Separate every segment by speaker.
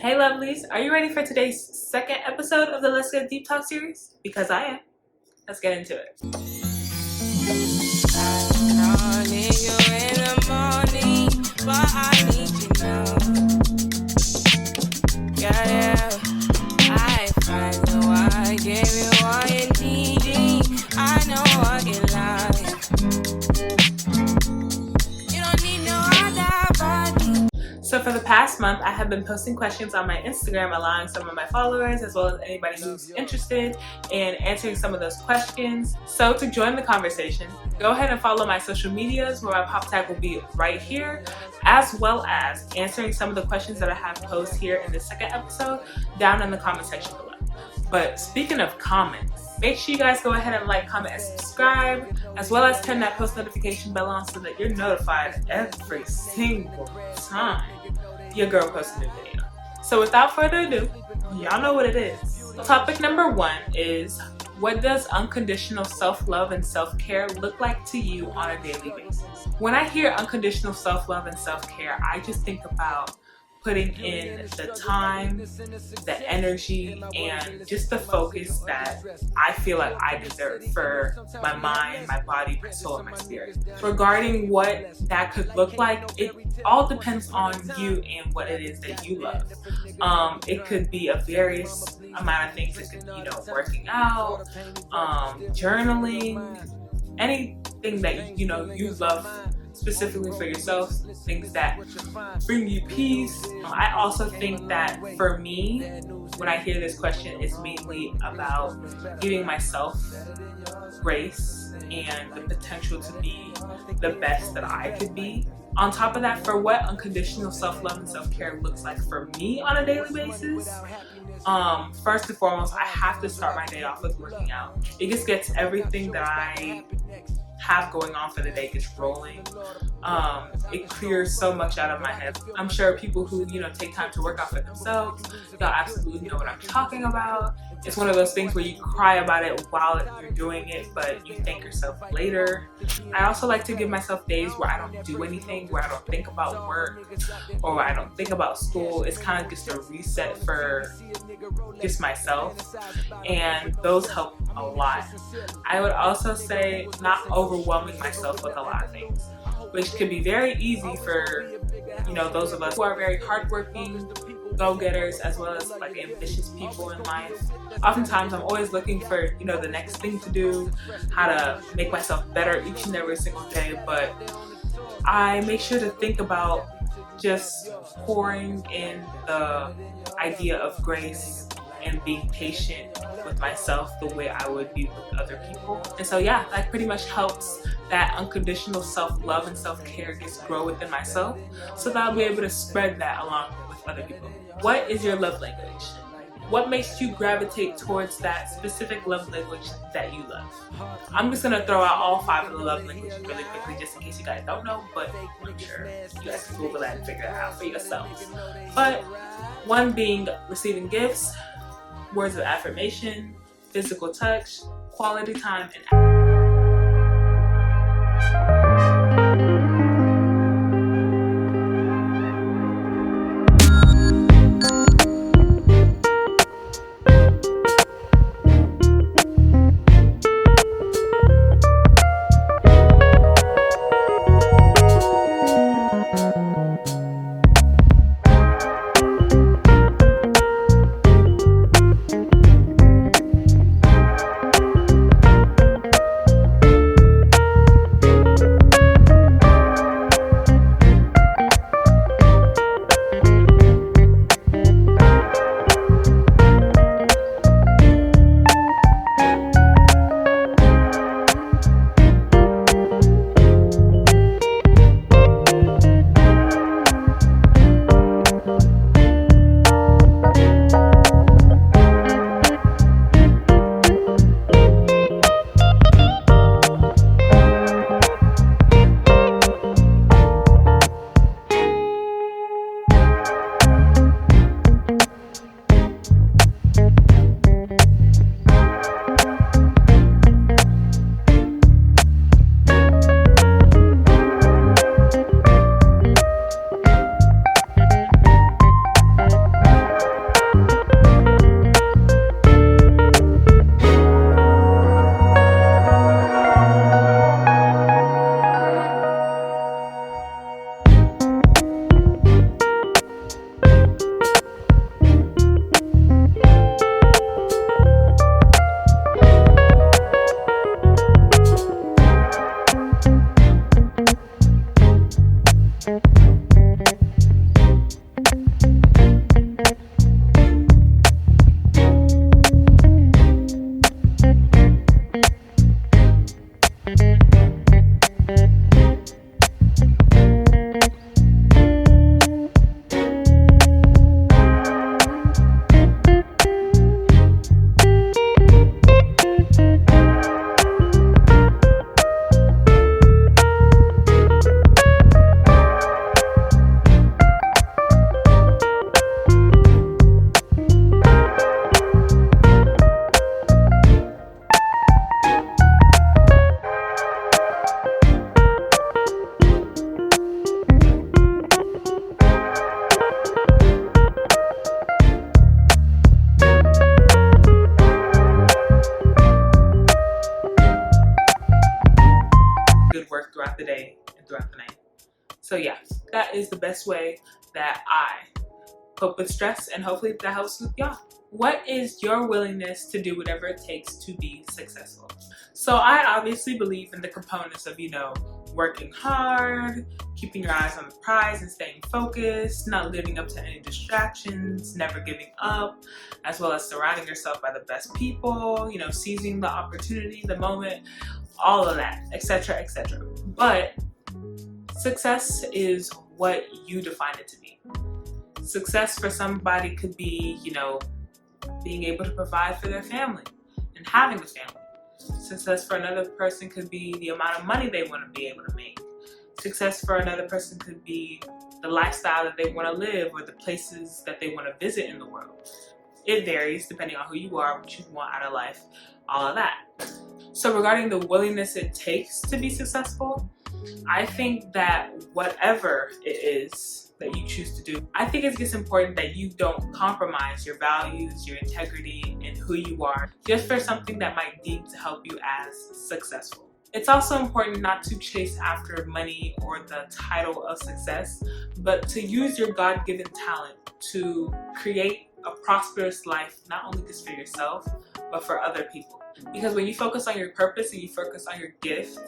Speaker 1: Hey lovelies, are you ready for today's second episode of the Let's Get Deep Talk series? Because I am. Let's get into it. So for the past month, I have been posting questions on my Instagram, allowing some of my followers, as well as anybody who's interested in answering some of those questions. So to join the conversation, go ahead and follow my social medias where my pop tag will be right here, as well as answering some of the questions that I have posed here in the second episode down in the comment section below. But speaking of comments, make sure you guys go ahead and like, comment, and subscribe, as well as turn that post notification bell on so that you're notified every single time your girl posts a new video. So without further ado, y'all know what it is. Topic number 1 is, what does unconditional self-love and self-care look like to you on a daily basis? When I hear unconditional self-love and self-care, I just think about putting in the time, the energy, and just the focus that I feel like I deserve for my mind, my body, my soul, and my spirit. Regarding what that could look like, it all depends on you and what it is that you love. It could be a various amount of things. It could be, working out, journaling, anything that you love specifically for yourself, things that bring you peace. I also think that for me, when I hear this question, it's mainly about giving myself grace and the potential to be the best that I could be. On top of that, for what unconditional self-love and self-care looks like for me on a daily basis, first and foremost, I have to start my day off with working out. It just gets everything that I have going on for the day gets rolling. It clears so much out of my head. I'm sure people who take time to work out for themselves, y'all absolutely know what I'm talking about. It's one of those things where you cry about it while you're doing it, but you thank yourself later. I also like to give myself days where I don't do anything, where I don't think about work or I don't think about school. It's kind of just a reset for just myself, and those help a lot. I would also say not overwhelming myself with a lot of things, which can be very easy for those of us who are very hardworking, go-getters, as well as like ambitious people in life. Oftentimes I'm always looking for the next thing to do, how to make myself better each and every single day, but I make sure to think about just pouring in the idea of grace and being patient with myself the way I would be with other people. And so yeah, that pretty much helps that unconditional self-love and self-care just grow within myself, so that I'll be able to spread that along with other people. What is your love language? What makes you gravitate towards that specific love language that you love? I'm just gonna throw out all 5 of the love languages really quickly, just in case you guys don't know, but I'm sure you guys can Google that and figure it out for yourselves. But 1 being receiving gifts, words of affirmation, physical touch, quality time, and is the best way that I cope with stress, and hopefully that helps with y'all. What is your willingness to do whatever it takes to be successful? So I obviously believe in the components of, working hard, keeping your eyes on the prize and staying focused, not living up to any distractions, never giving up, as well as surrounding yourself by the best people, seizing the opportunity, the moment, all of that, etc., etc. But success is what you define it to be. Success for somebody could be, being able to provide for their family and having a family. Success for another person could be the amount of money they want to be able to make. Success for another person could be the lifestyle that they want to live or the places that they want to visit in the world. It varies depending on who you are, what you want out of life, all of that. So regarding the willingness it takes to be successful, I think that whatever it is that you choose to do, I think it's just important that you don't compromise your values, your integrity, and who you are just for something that might deem to help you as successful. It's also important not to chase after money or the title of success, but to use your God-given talent to create a prosperous life, not only just for yourself, but for other people. Because when you focus on your purpose and you focus on your gift,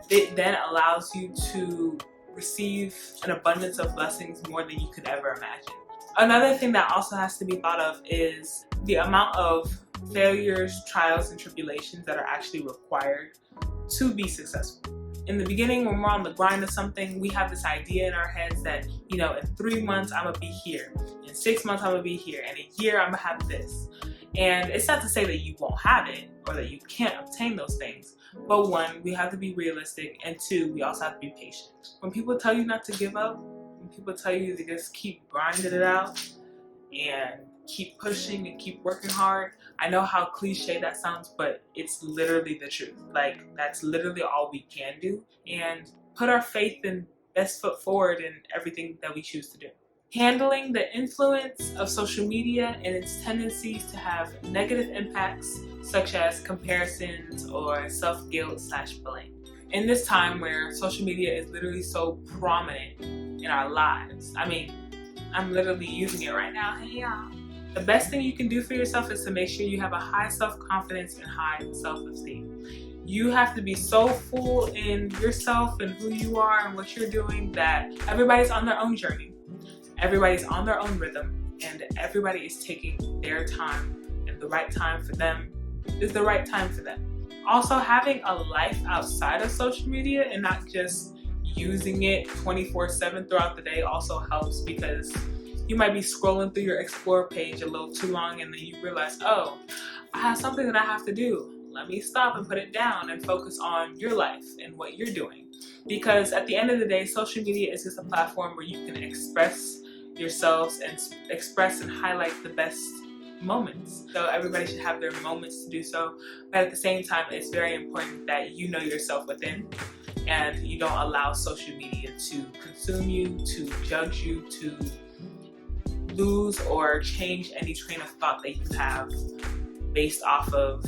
Speaker 1: it then allows you to receive an abundance of blessings more than you could ever imagine. Another thing that also has to be thought of is the amount of failures, trials, and tribulations that are actually required to be successful. In the beginning, when we're on the grind of something, we have this idea in our heads that, in 3 months, I'm gonna be here. In 6 months, I'm gonna be here. In a year, I'm gonna have this. And it's not to say that you won't have it or that you can't obtain those things. But one, we have to be realistic, and two, we also have to be patient. When people tell you not to give up, when people tell you to just keep grinding it out and keep pushing and keep working hard, I know how cliche that sounds, but it's literally the truth. That's literally all we can do, and put our faith and best foot forward in everything that we choose to do. Handling the influence of social media and its tendencies to have negative impacts such as comparisons or self-guilt/blame. In this time where social media is literally so prominent in our lives, I'm literally using it right now. Hey y'all. The best thing you can do for yourself is to make sure you have a high self-confidence and high self-esteem. You have to be so full in yourself and who you are and what you're doing that everybody's on their own journey. Everybody's on their own rhythm, and everybody is taking their time, and the right time for them is the right time for them. Also, having a life outside of social media and not just using it 24/7 throughout the day also helps, because you might be scrolling through your Explore page a little too long and then you realize, oh, I have something that I have to do. Let me stop and put it down and focus on your life and what you're doing. Because at the end of the day, social media is just a platform where you can express yourselves and express and highlight the best moments. So everybody should have their moments to do so, but at the same time, it's very important that you know yourself within and you don't allow social media to consume you, to judge you, to lose or change any train of thought that you have based off of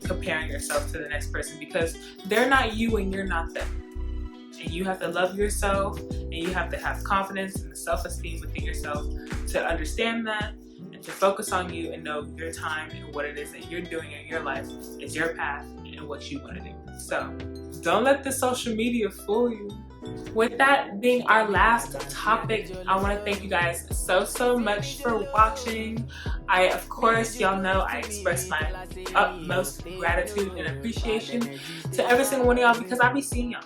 Speaker 1: comparing yourself to the next person, because they're not you and you're not them. And you have to love yourself, and you have to have confidence and self-esteem within yourself to understand that and to focus on you and know your time and what it is that you're doing in your life is your path and what you want to do. So don't let the social media fool you. With that being our last topic, I want to thank you guys so much for watching. Of course, y'all know I express my utmost gratitude and appreciation to every single one of y'all, because I be seeing y'all.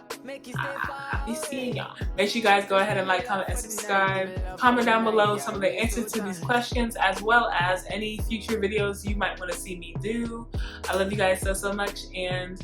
Speaker 1: I be seeing y'all. Make sure you guys go ahead and like, comment, and subscribe. Comment down below some of the answers to these questions, as well as any future videos you might want to see me do. I love you guys so much, and